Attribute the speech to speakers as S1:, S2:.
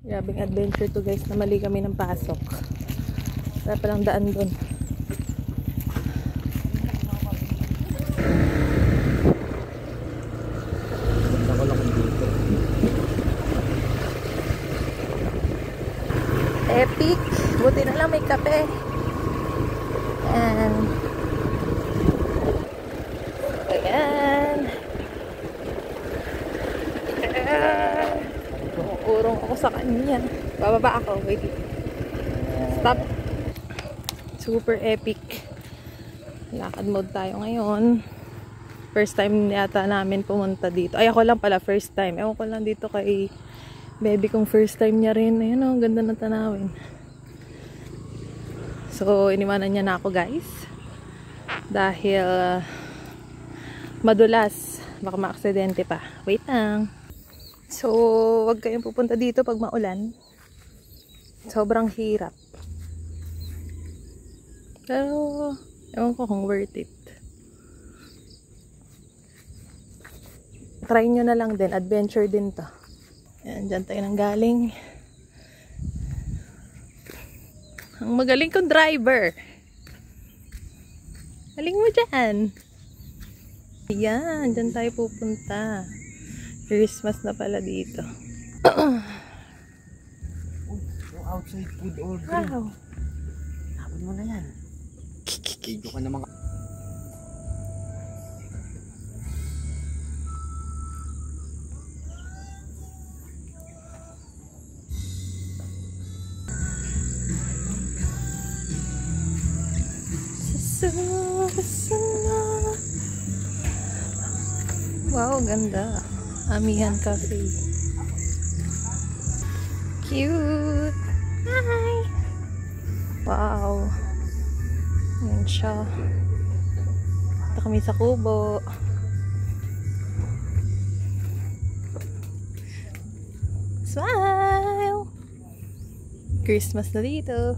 S1: Grabing adventure to guys, na mali kami ng pasok. Wala palang daan doon. Epic! Buti na lang may kape. And ayan. Urong ako sa kanya. Bababa ako. Wait. Stop. Super epic. Lakad mode tayo ngayon. First time yata namin pumunta dito. Ay, ako lang pala first time. Ewan ko lang dito kay baby kong first time niya rin. Ayun o, ganda ng tanawin. So, iniwanan niya na ako guys. Dahil madulas. Baka ma-aksidente pa. Wait lang. So, wag kayong pupunta dito pag maulan. Sobrang hirap. Pero, ewan ko kung worth it. Try nyo na lang din. Adventure din to. Ayan, dyan tayo nang galing. Ang magaling kong driver. Galing mo dyan. Ayan, dyan tayo pupunta. Christmas na pala dito.
S2: Outside food order.
S1: Wow.
S2: Tapon mo na yan. Video ka naman.
S1: Wow, ganda. Amihan Cafe. Cute. Hi. Wow. Yan siya. Ito kami sa kubo. Smile. Christmas na dito.